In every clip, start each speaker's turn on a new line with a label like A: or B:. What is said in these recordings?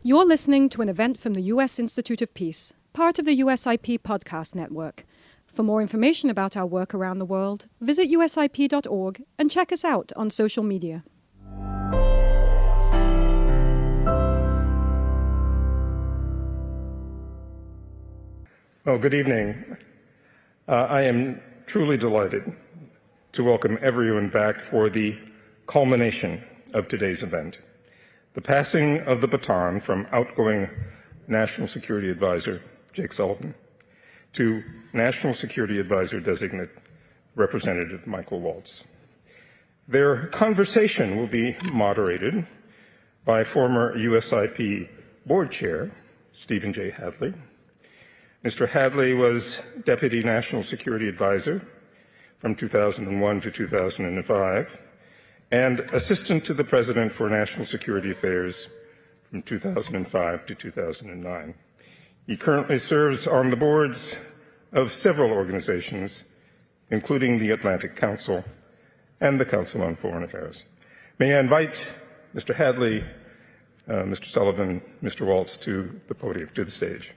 A: You're listening to an event from the U.S. Institute of Peace, part of the USIP podcast network. For more information about our work around the world, visit usip.org and check us out on social media.
B: Well, good evening. I am truly delighted to welcome everyone back for the culmination of today's event, the passing of the baton from outgoing National Security Advisor Jake Sullivan to National Security Advisor-designate Representative Michael Waltz. Their conversation will be moderated by former USIP Board Chair Stephen J. Hadley. Mr. Hadley was Deputy National Security Advisor from 2001 to 2005 and Assistant to the President for National Security Affairs from 2005 to 2009. He currently serves on the boards of several organizations, including the Atlantic Council and the Council on Foreign Affairs. May I invite Mr. Hadley, Mr. Sullivan, Mr. Waltz to the podium, to the stage.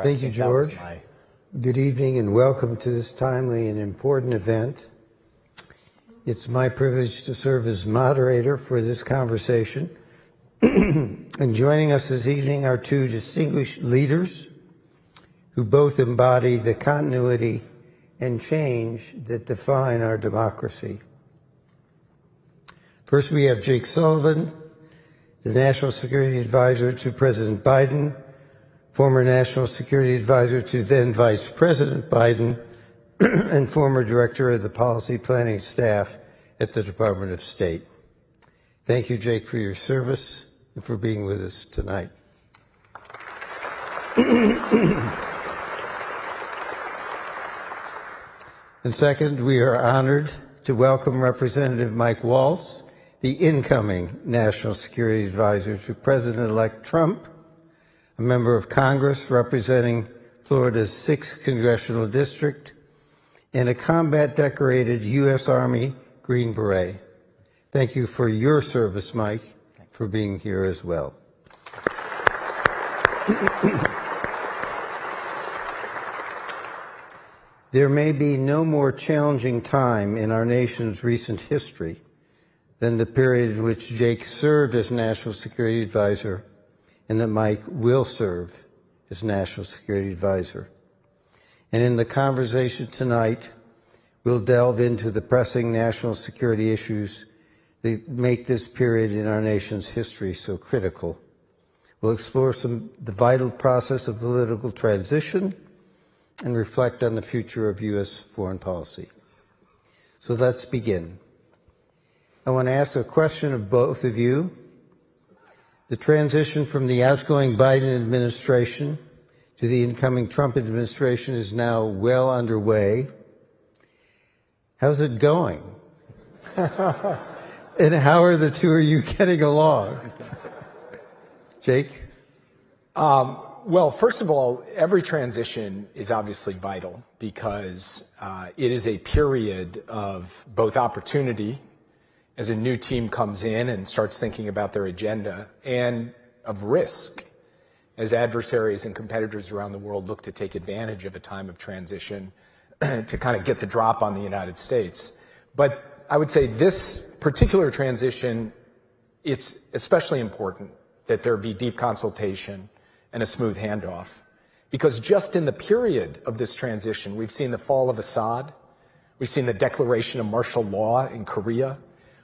C: Thank you, George. Good evening and welcome to this timely and important event. It's my privilege to serve as moderator for this conversation. And joining us this evening are two distinguished leaders who both embody the continuity and change that define our democracy. First, we have Jake Sullivan, the National Security Advisor to President Biden, former National Security Advisor to then Vice President Biden, and former Director of the Policy Planning Staff at the Department of State. Thank you, Jake, for your service and for being with us tonight. And second, we are honored to welcome Representative Mike Waltz, the incoming National Security Advisor to President-elect Trump, a member of Congress representing Florida's 6th Congressional District, and a combat-decorated U.S. Army Green Beret. Thank you for your service, Mike, for being here as well. There may be no more challenging time in our nation's recent history than the period in which Jake served as National Security Advisor and that Mike will serve as National Security Advisor. And in the conversation tonight, we'll delve into the pressing national security issues that make this period in our nation's history so critical. We'll explore the vital process of political transition and reflect on the future of U.S. foreign policy. So let's begin. I want to ask a question of both of you. The transition from the outgoing Biden administration to the incoming Trump administration is now well underway. How's it going? And how are the two of you getting along? Jake?
D: Well, first of all, every transition is obviously vital because it is a period of both opportunity as a new team comes in and starts thinking about their agenda, and of risk as adversaries and competitors around the world look to take advantage of a time of transition to kind of get the drop on the United States. But I would say this particular transition, it's especially important that there be deep consultation and a smooth handoff, because just in the period of this transition, we've seen the fall of Assad, we've seen the declaration of martial law in Korea,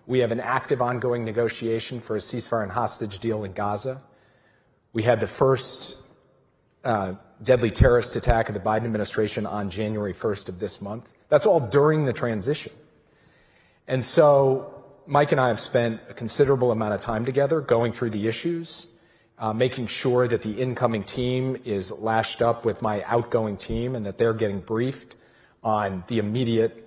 D: we have an active ongoing negotiation for a ceasefire and hostage deal in Gaza. We had the first deadly terrorist attack of the Biden administration on January 1st of this month. That's all during the transition. And so Mike and I have spent a considerable amount of time together going through the issues, making sure that the incoming team is lashed up with my outgoing team and that they're getting briefed on the immediate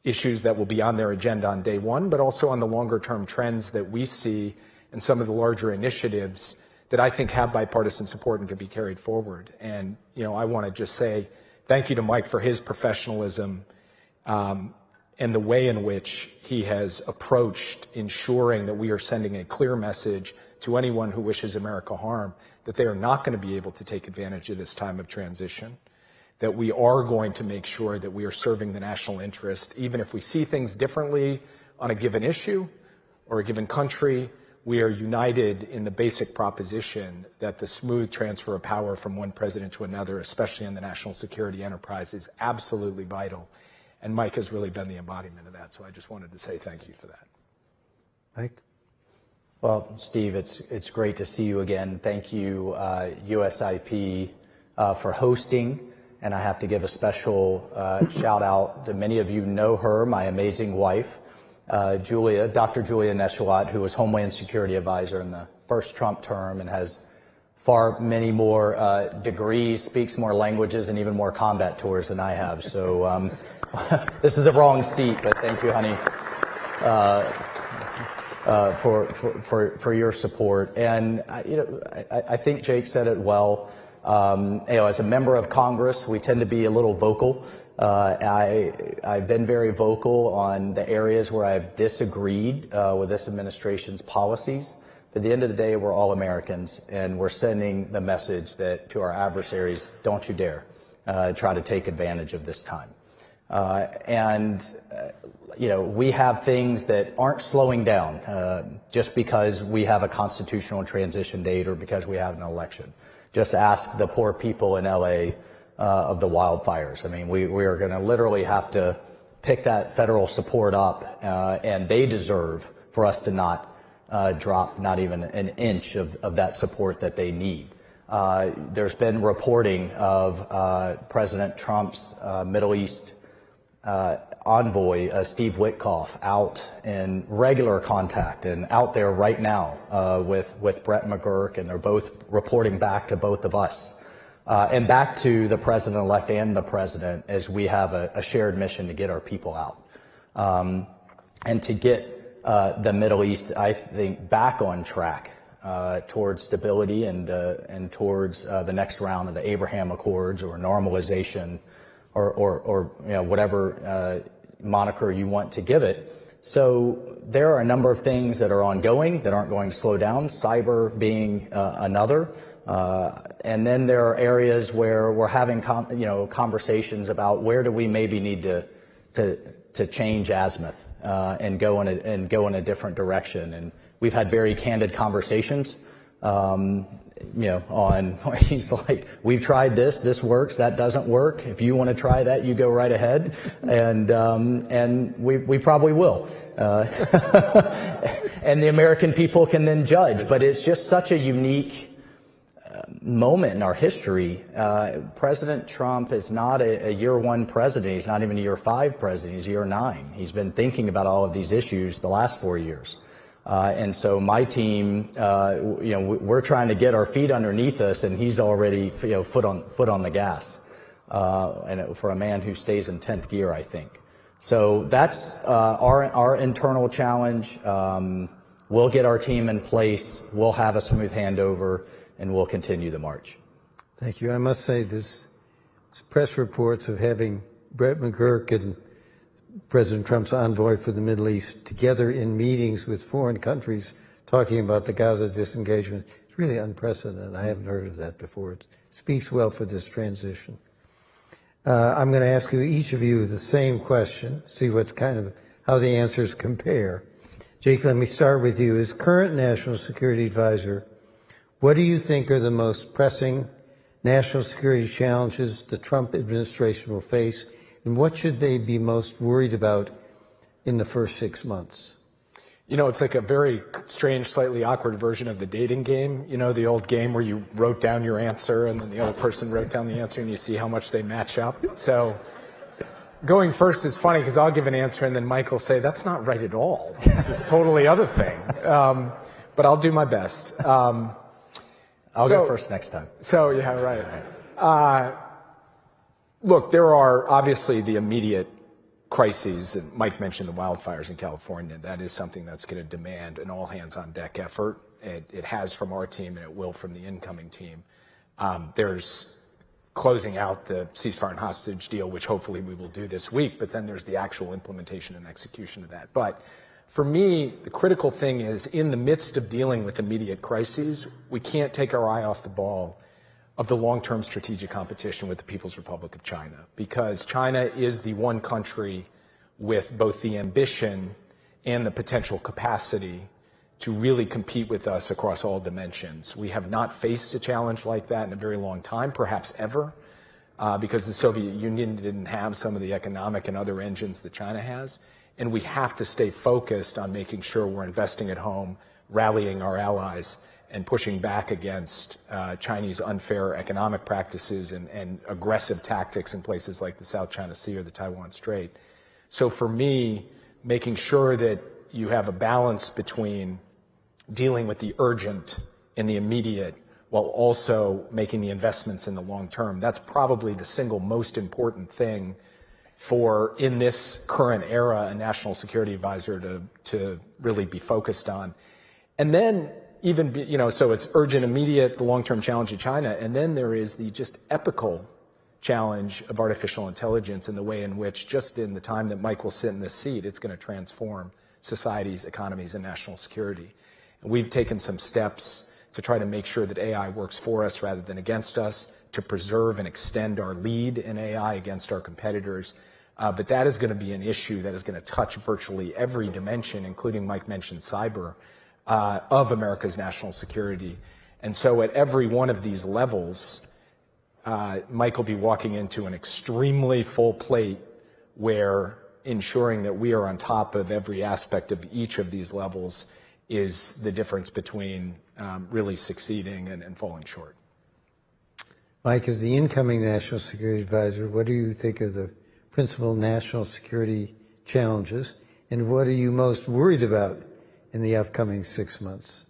D: issues that will be on their agenda on day one, but also on the longer term trends that we see and some of the larger initiatives that I think have bipartisan support and can be carried forward. And, I want to just say thank you to Mike for his professionalism and the way in which he has approached ensuring that we are sending a clear message to anyone who wishes America harm, that they are not going to be able to take advantage of this time of transition, that we are going to make sure that we are serving the national interest, even if we see things differently on a given issue or a given country. We are united in the basic proposition that the smooth transfer of power from one president to another, especially in the national security enterprise, is absolutely vital. And Mike has really been the embodiment of that. So I just wanted to say thank you for that.
C: Mike?
E: Well, Steve, it's great to see you again. Thank you, USIP, for hosting. And I have to give a special shout out to many of you know her, my amazing wife, Dr. Julia Neshalat, who was Homeland Security Advisor in the first Trump term and has far many more degrees, speaks more languages, and even more combat tours than I have. So this is the wrong seat, but thank you, honey, for your support. And I think Jake said it well. As a member of Congress, we tend to be a little vocal. I've been very vocal on the areas where I've disagreed with this administration's policies. But at the end of the day, we're all Americans, and we're sending the message that to our adversaries, don't you dare try to take advantage of this time. We have things that aren't slowing down just because we have a constitutional transition date or because we have an election. Just ask the poor people in LA of the wildfires. I mean, we are going to literally have to pick that federal support up, and they deserve for us to not drop not even an inch of that support that they need. There's been reporting of President Trump's Middle East envoy, Steve Witkoff, out in regular contact and out there right now with Brett McGurk, and they're both reporting back to both of us and back to the president-elect and the president, as we have a shared mission to get our people out and to get the Middle East, I think, back on track towards stability and towards the next round of the Abraham Accords or normalization or whatever moniker you want to give it. So there are a number of things that are ongoing that aren't going to slow down, cyber being another. And then there are areas where we're having conversations about where do we maybe need to change azimuth and go in a different direction. And we've had very candid conversations. On he's like, we've tried this works, that doesn't work. If you want to try that, you go right ahead, and we probably will, and the American people can then judge. But it's just such a unique moment in our history. President Trump is not a year one president. He's not even a year 5 president. He's year 9. He's been thinking about all of these issues the last 4 years. And so my team, we're trying to get our feet underneath us, and he's already, foot on the gas, and for a man who stays in 10th gear, I think. So that's our internal challenge. We'll get our team in place. We'll have a smooth handover, and we'll continue the march.
C: Thank you. I must say, this press reports of having Brett McGurk and President Trump's envoy for the Middle East together in meetings with foreign countries talking about the Gaza disengagement. It's really unprecedented. I haven't heard of that before. It speaks well for this transition. I'm going to ask each of you the same question, see how the answers compare. Jake, let me start with you. As current National Security Advisor, what do you think are the most pressing national security challenges the Trump administration will face? And what should they be most worried about in the first 6 months?
D: It's like a very strange, slightly awkward version of the dating game. The old game where you wrote down your answer and then the other person wrote down the answer and you see how much they match up. So going first is funny because I'll give an answer and then Mike will say, that's not right at all. This is totally other thing. But I'll do my best.
E: I'll go first next time.
D: So, yeah, right. Look, there are obviously the immediate crises, and Mike mentioned the wildfires in California. That is something that's going to demand an all-hands-on-deck effort, It has from our team, and it will from the incoming team. There's closing out the ceasefire and hostage deal, which hopefully we will do this week, but then there's the actual implementation and execution of that. But for me, the critical thing is, in the midst of dealing with immediate crises, we can't take our eye off the ball of the long-term strategic competition with the People's Republic of China, because China is the one country with both the ambition and the potential capacity to really compete with us across all dimensions. We have not faced a challenge like that in a very long time, perhaps ever, because the Soviet Union didn't have some of the economic and other engines that China has. And we have to stay focused on making sure we're investing at home, rallying our allies, and pushing back against Chinese unfair economic practices and aggressive tactics in places like the South China Sea or the Taiwan Strait. So for me, making sure that you have a balance between dealing with the urgent and the immediate while also making the investments in the long term, that's probably the single most important thing for, in this current era, a national security advisor to really be focused on. And then so it's urgent, immediate, the long-term challenge of China, and then there is the just epical challenge of artificial intelligence and the way in which, just in the time that Mike will sit in this seat, it's going to transform societies, economies, and national security. And we've taken some steps to try to make sure that AI works for us rather than against us, to preserve and extend our lead in AI against our competitors. But that is going to be an issue that is going to touch virtually every dimension, including, Mike mentioned, cyber, of America's national security. And so at every one of these levels, Mike will be walking into an extremely full plate where ensuring that we are on top of every aspect of each of these levels is the difference between really succeeding and falling short.
C: Mike, as the incoming National Security Advisor, what do you think of the principal national security challenges, and what are you most worried about in the upcoming 6 months?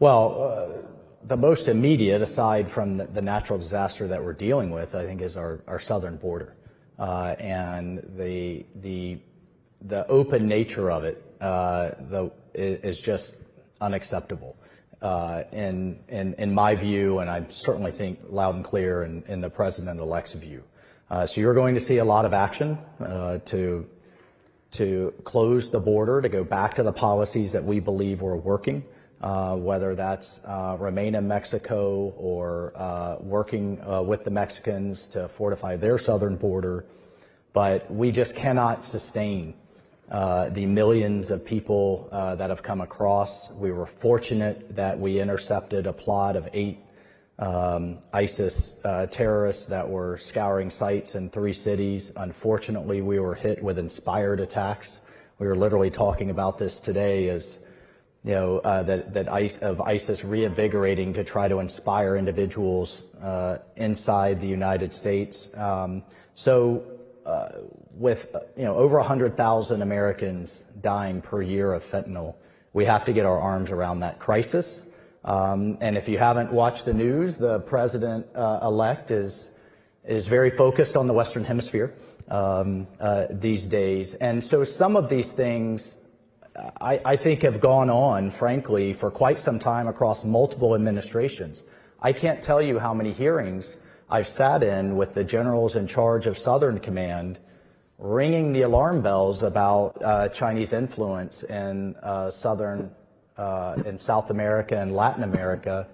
C: Well,
E: the most immediate, aside from the natural disaster that we're dealing with, I think, is our southern border, and the open nature of it is just unacceptable. In my view, and I certainly think loud and clear in the President-elect's view. So you're going to see a lot of action to close the border, to go back to the policies that we believe were working, whether that's remain in Mexico or working with the Mexicans to fortify their southern border. But we just cannot sustain the millions of people that have come across. We were fortunate that we intercepted a plot of 8 ISIS terrorists that were scouring sites in 3 cities. Unfortunately, we were hit with inspired attacks. We were literally talking about this today, as that ISIS reinvigorating to try to inspire individuals inside the United States. With over 100,000 Americans dying per year of fentanyl, we have to get our arms around that crisis. And if you haven't watched the news, the President-elect is very focused on the Western Hemisphere these days. And so some of these things, I think, have gone on, frankly, for quite some time across multiple administrations. I can't tell you how many hearings I've sat in with the generals in charge of Southern Command ringing the alarm bells about Chinese influence in in South America and Latin America.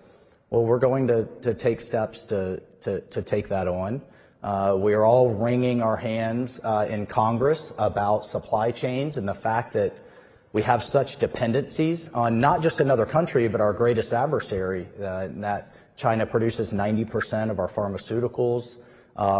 E: Well, we're going to take steps to take that on. We are all wringing our hands in Congress about supply chains and the fact that we have such dependencies on not just another country, but our greatest adversary, that China produces 90% of our pharmaceuticals,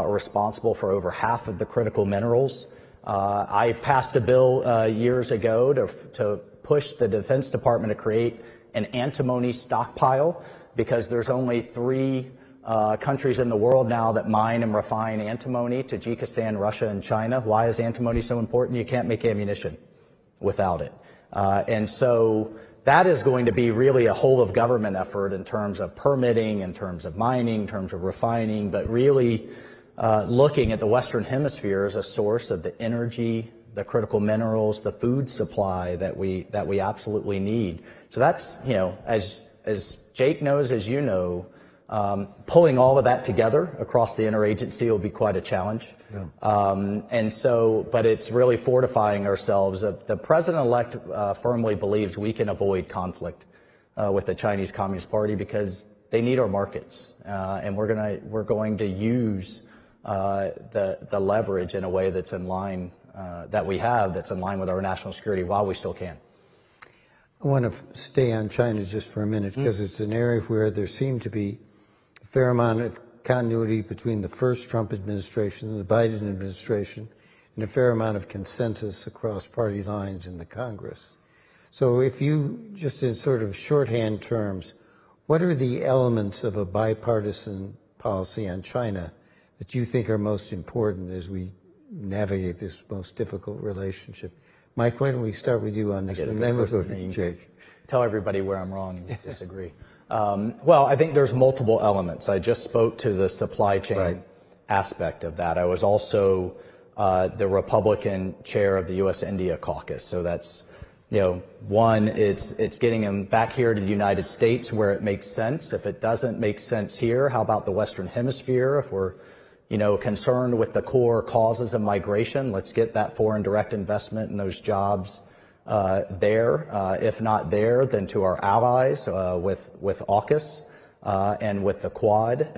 E: responsible for over half of the critical minerals. I passed a bill years ago to push the Defense Department to create an antimony stockpile, because there's only 3 countries in the world now that mine and refine antimony: Tajikistan, Russia, and China. Why is antimony so important? You can't make ammunition without it. And so that is going to be really a whole of government effort in terms of permitting, in terms of mining, in terms of refining, but really looking at the Western Hemisphere as a source of the energy, the critical minerals, the food supply that we absolutely need. So that's, you know, as Jake knows, as you know, pulling all of that together across the interagency will be quite a challenge. Yeah. And so, but it's really fortifying ourselves. The president-elect firmly believes we can avoid conflict with the Chinese Communist Party because they need our markets, and we're going to use the leverage in a way that's in line that's in line with our national security while we still can.
C: I want to stay on China just for a minute because it's an area where there seemed to be a fair amount of continuity between the first Trump administration and the Biden administration, and a fair amount of consensus across party lines in the Congress. So if you, just in sort of shorthand terms, what are the elements of a bipartisan policy on China that you think are most important as we navigate this most difficult relationship? Mike, why don't we start with you on this one, then we'll go to Jake.
E: Tell everybody where I'm wrong and disagree. Well, I think there's multiple elements. I just spoke to the supply chain aspect of that. I was also the Republican chair of the U.S.-India caucus. So that's, you know, one, it's getting them back here to the United States where it makes sense. If it doesn't make sense here, how about the Western Hemisphere? If we're, you know, concerned with the core causes of migration, let's get that foreign direct investment and those jobs there. If not there, then to our allies with AUKUS and with the Quad.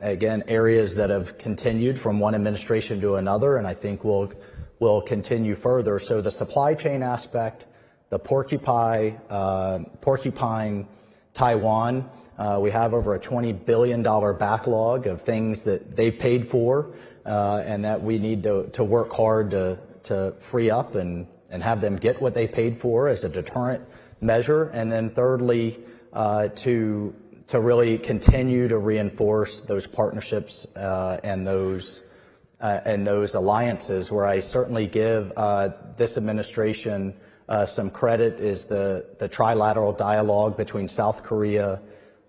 E: Again, areas that have continued from one administration to another, and I think will continue further. So the supply chain aspect, the porcupine Taiwan. We have over a $20 billion backlog of things that they paid for and that we need to work hard to free up and have them get what they paid for as a deterrent measure. And then thirdly, to really continue to reinforce those partnerships and those alliances. Where I certainly give this administration some credit is the trilateral dialogue between South Korea,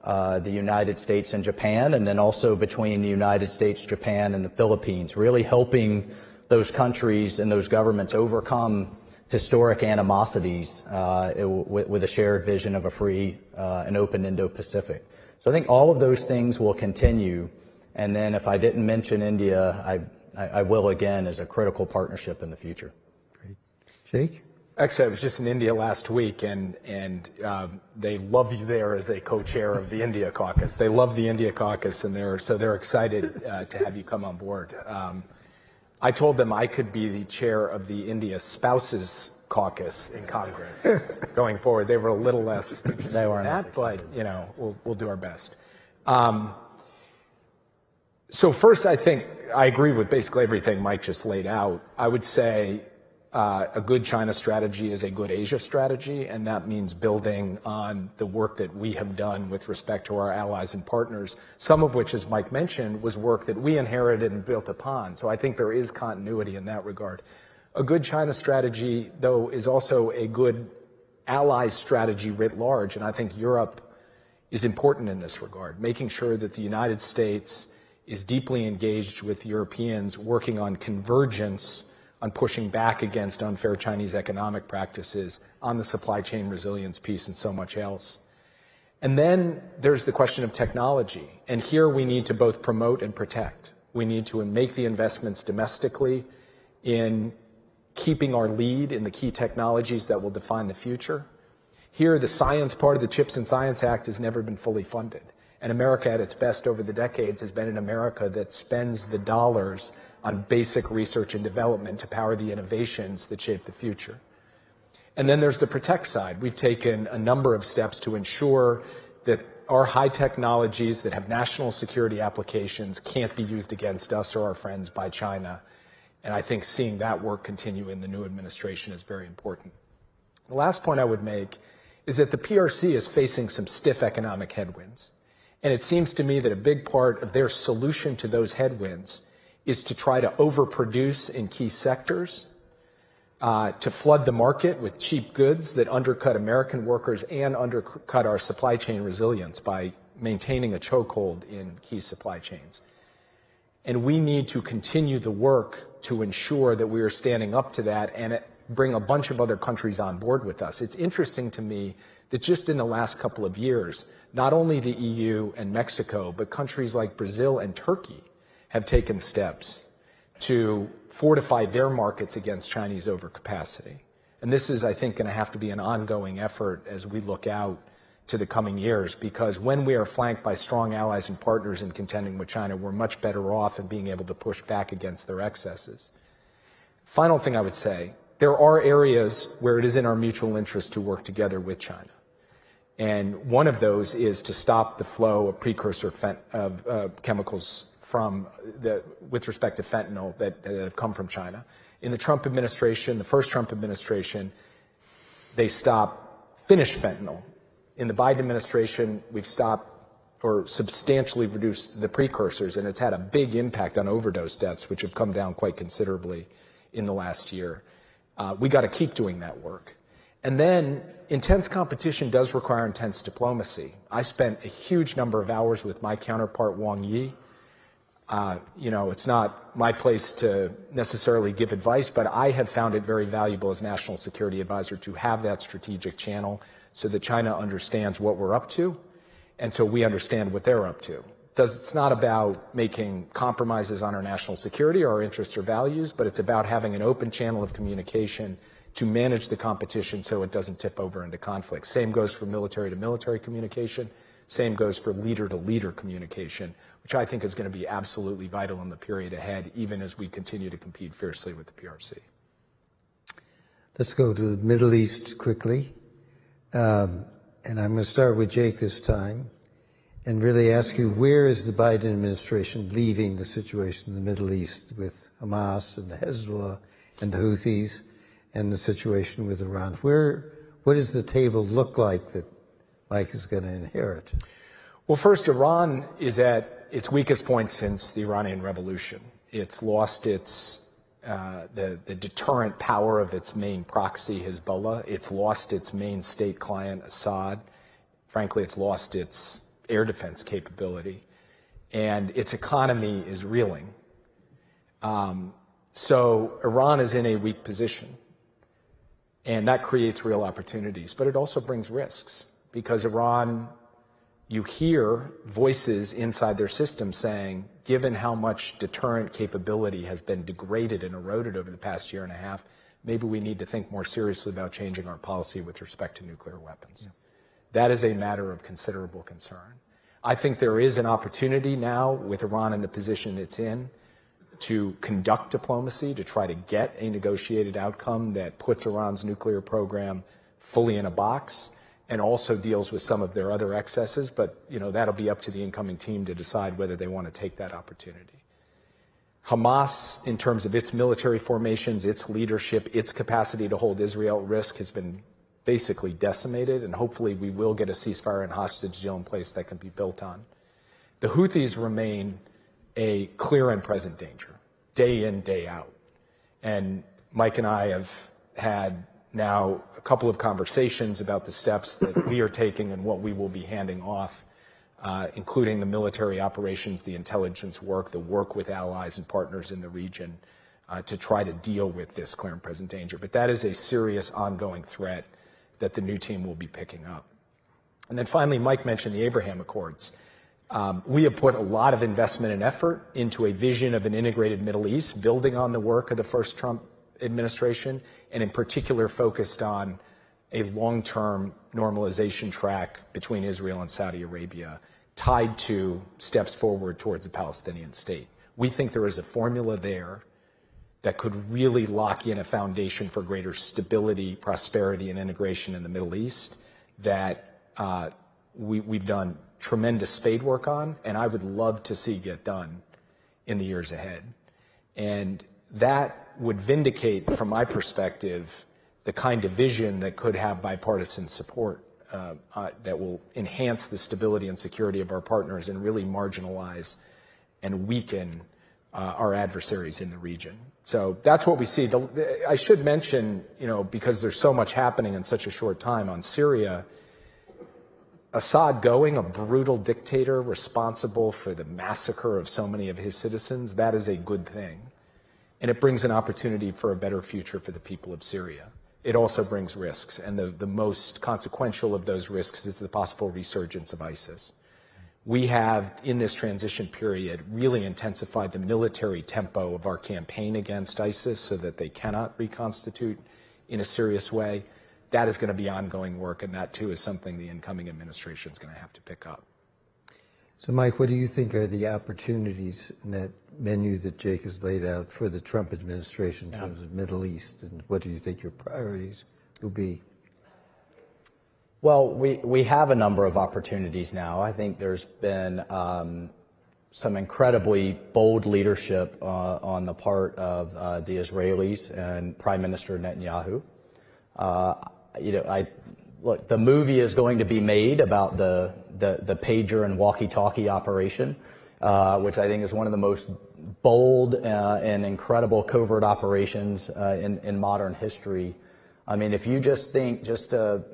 E: the United States and Japan, and then also between the United States, Japan, and the Philippines, really helping those countries and those governments overcome historic animosities with a shared vision of a free and open Indo-Pacific. So I think all of those things will continue. And then if I didn't mention India, I will again as a critical partnership in the future.
C: Great. Jake?
D: Actually, I was just in India last week, and they love you there as a co-chair of the India caucus. They love the India caucus, and they're excited to have you come on board. I told them I could be the chair of the India Spouses Caucus in Congress going forward. They were a little less interested in that, but you know, we'll do our best. So first, I think I agree with basically everything Mike just laid out. I would say a good China strategy is a good Asia strategy, and that means building on the work that we have done with respect to our allies and partners, some of which, as Mike mentioned, was work that we inherited and built upon. So I think there is continuity in that regard. A good China strategy, though, is also a good ally strategy writ large, and I think Europe is important in this regard, making sure that the United States is deeply engaged with Europeans working on convergence, on pushing back against unfair Chinese economic practices, on the supply chain resilience piece, and so much else. And then there's the question of technology. And here we need to both promote and protect. We need to make the investments domestically in keeping our lead in the key technologies that will define the future. Here, the science part of the CHIPS and Science Act has never been fully funded. And America at its best over the decades has been an America that spends the dollars on basic research and development to power the innovations that shape the future. And then there's the protect side. We've taken a number of steps to ensure that our high technologies that have national security applications can't be used against us or our friends by China. And I think seeing that work continue in the new administration is very important. The last point I would make is that the PRC is facing some stiff economic headwinds. And it seems to me that a big part of their solution to those headwinds is to try to overproduce in key sectors, to flood the market with cheap goods that undercut American workers and undercut our supply chain resilience by maintaining a chokehold in key supply chains. And we need to continue the work to ensure that we are standing up to that and bring a bunch of other countries on board with us. It's interesting to me that just in the last couple of years, not only the EU and Mexico, but countries like Brazil and Turkey have taken steps to fortify their markets against Chinese overcapacity. And this is, I think, going to have to be an ongoing effort as we look out to the coming years, because when we are flanked by strong allies and partners in contending with China, we're much better off in being able to push back against their excesses. Final thing I would say, there are areas where it is in our mutual interest to work together with China. And one of those is to stop the flow of precursor chemicals with respect to fentanyl that have come from China. In the Trump administration, the first Trump administration, they stopped finished fentanyl. In the Biden administration, we've stopped or substantially reduced the precursors, and it's had a big impact on overdose deaths, which have come down quite considerably in the last year. We got to keep doing that work. And then intense competition does require intense diplomacy. I spent a huge number of hours with my counterpart, Wang Yi. It's not my place to necessarily give advice, but I have found it very valuable as National Security Advisor to have that strategic channel so that China understands what we're up to, and so we understand what they're up to. It's not about making compromises on our national security or our interests or values, but it's about having an open channel of communication to manage the competition so it doesn't tip over into conflict. Same goes for military to military communication. Same goes for leader to leader communication, which I think is going to be absolutely vital in the period ahead, even as we continue to compete fiercely with the PRC.
C: Let's go to the Middle East quickly. And I'm going to start with Jake this time and really ask you, where is the Biden administration leaving the situation in the Middle East with Hamas and the Hezbollah and the Houthis and the situation with Iran? What does the table look like that Mike is going to inherit?
D: Well, first, Iran is at its weakest point since the Iranian Revolution. It's lost the deterrent power of its main proxy, Hezbollah. It's lost its main state client, Assad. Frankly, it's lost its air defense capability. And its economy is reeling. So Iran is in a weak position. And that creates real opportunities. But it also brings risks. Because Iran, you hear voices inside their system saying, given how much deterrent capability has been degraded and eroded over the past year and a half, maybe we need to think more seriously about changing our policy with respect to nuclear weapons. Yeah. That is a matter of considerable concern. I think there is an opportunity now with Iran in the position it's in to conduct diplomacy, to try to get a negotiated outcome that puts Iran's nuclear program fully in a box and also deals with some of their other excesses. But, that'll be up to the incoming team to decide whether they want to take that opportunity. Hamas, in terms of its military formations, its leadership, its capacity to hold Israel at risk has been basically decimated, and hopefully we will get a ceasefire and hostage deal in place that can be built on. The Houthis remain a clear and present danger, day in, day out. And Mike and I have had now a couple of conversations about the steps that we are taking and what we will be handing off, including the military operations, the intelligence work, the work with allies and partners in the region to try to deal with this clear and present danger. But that is a serious ongoing threat that the new team will be picking up. And then finally, Mike mentioned the Abraham Accords. We have put a lot of investment and effort into a vision of an integrated Middle East, building on the work of the first Trump administration, and in particular focused on a long-term normalization track between Israel and Saudi Arabia, tied to steps forward towards a Palestinian state. We think there is a formula there that could really lock in a foundation for greater stability, prosperity, and integration in the Middle East that we've done tremendous spade work on, and I would love to see get done in the years ahead. And that would vindicate, from my perspective, the kind of vision that could have bipartisan support that will enhance the stability and security of our partners and really marginalize and weaken our adversaries in the region. So that's what we see. I should mention, because there's so much happening in such a short time on Syria, Assad going, a brutal dictator responsible for the massacre of so many of his citizens, that is a good thing. and it brings an opportunity for a better future for the people of Syria. It also brings risks, and the most consequential of those risks is the possible resurgence of ISIS. We have, in this transition period, really intensified the military tempo of our campaign against ISIS so that they cannot reconstitute in a serious way. That is going to be ongoing work, and that, too, is something the incoming administration is going to have to pick up.
C: So, Mike, what do you think are the opportunities in that menu that Jake has laid out for the Trump administration in terms of Middle East, and what do you think your priorities will be?
E: Well, we have a number of opportunities now. I think there's been some incredibly bold leadership on the part of the Israelis and Prime Minister Netanyahu. Look, the movie is going to be made about the pager and walkie-talkie operation, which I think is one of the most bold and incredible covert operations in modern history. I mean, if you just think just a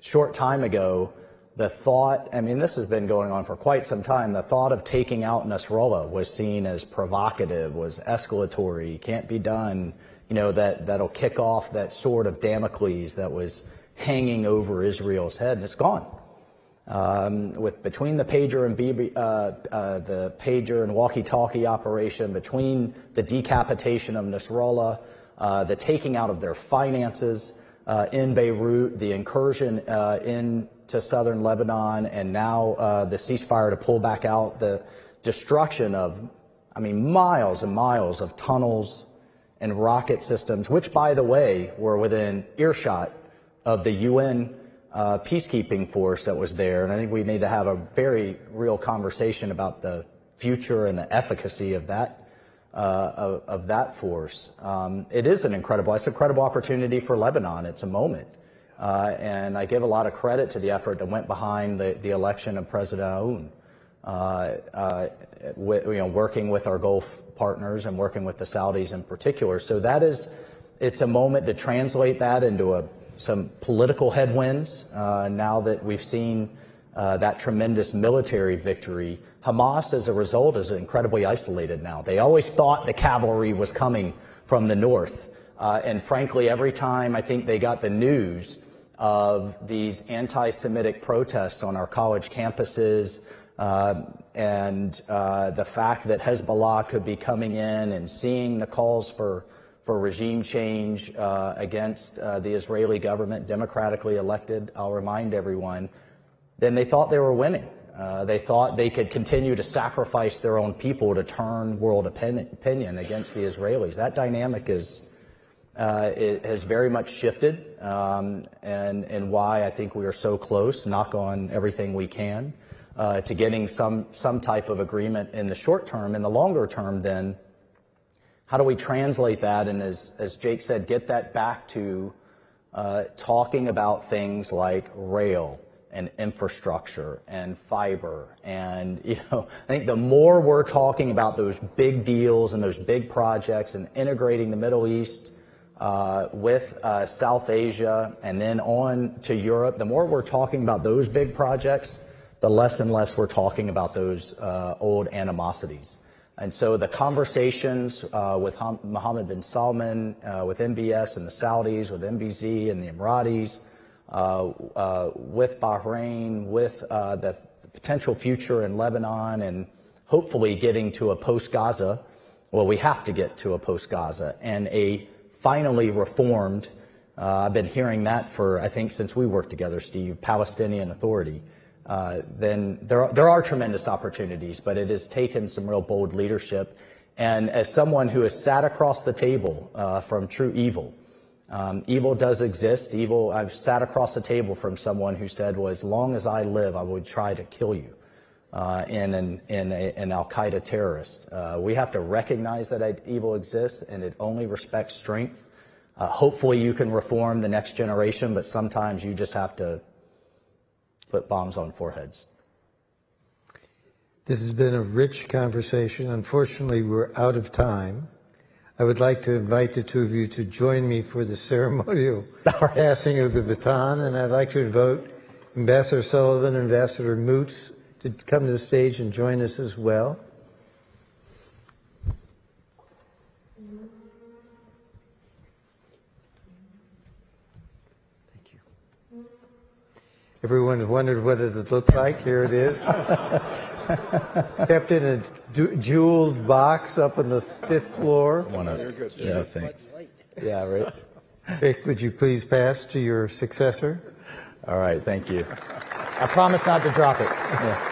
E: short time ago, the thought, I mean, this has been going on for quite some time, the thought of taking out Nasrallah was seen as provocative, was escalatory, can't be done, that'll kick off that sword of Damocles that was hanging over Israel's head, and it's gone. Between the pager and walkie-talkie operation, between the decapitation of Nasrallah, the taking out of their finances in Beirut, the incursion into southern Lebanon, and now the ceasefire to pull back out, the destruction of, miles and miles of tunnels and rocket systems, which, by the way, were within earshot of the UN peacekeeping force that was there. And I think we need to have a very real conversation about the future and the efficacy of that force. It's an incredible opportunity for Lebanon. It's a moment. And I give a lot of credit to the effort that went behind the election of President Aoun, working with our Gulf partners and working with the Saudis in particular. So it's a moment to translate that into some political headwinds now that we've seen that tremendous military victory. Hamas, as a result, is incredibly isolated now. They always thought the cavalry was coming from the north. And frankly, every time I think they got the news of these anti-Semitic protests on our college campuses and the fact that Hezbollah could be coming in and seeing the calls for regime change against the Israeli government, democratically elected, I'll remind everyone, then they thought they were winning. They thought they could continue to sacrifice their own people to turn world opinion against the Israelis. That dynamic has very much shifted, and why I think we are so close, knock on everything we can, to getting some type of agreement in the short term. In the longer term, then, how do we translate that, and as Jake said, get that back to talking about things like rail and infrastructure and fiber? And, I think the more we're talking about those big deals and those big projects and integrating the Middle East with South Asia and then on to Europe, the more we're talking about those big projects, the less and less we're talking about those old animosities. And so the conversations with Mohammed bin Salman, with MBS and the Saudis, with MBZ and the Emiratis, with Bahrain, with the potential future in Lebanon, and hopefully getting to a post-Gaza, well, we have to get to a post-Gaza, and a finally reformed, I've been hearing that for, I think, since we worked together, Steve, Palestinian Authority. Then there are tremendous opportunities, but it has taken some real bold leadership. And as someone who has sat across the table from true evil, evil does exist. I've sat across the table from someone who said, well, as long as I live, I would try to kill you, in an Al-Qaeda terrorist. We have to recognize that evil exists, and it only respects strength. Hopefully you can reform the next generation, but sometimes you just have to put bombs on foreheads.
C: This has been a rich conversation. Unfortunately, we're out of time. I would like to invite the two of you to join me for the ceremonial passing of the baton, and I'd like to invite Ambassador Sullivan and Ambassador Moots to come to the stage and join us as well. Everyone wondered what it would look like. Here it is. Kept in a jeweled box up on the 5th floor.
E: Yeah, thanks.
C: Yeah, right. Vic, would you please pass to your successor?
E: All right, thank you. I promise not to drop it. Yeah.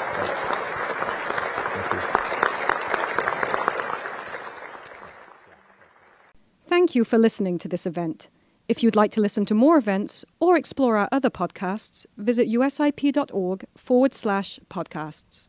A: Thank you for listening to this event. If you'd like to listen to more events or explore our other podcasts, visit usip.org/podcasts.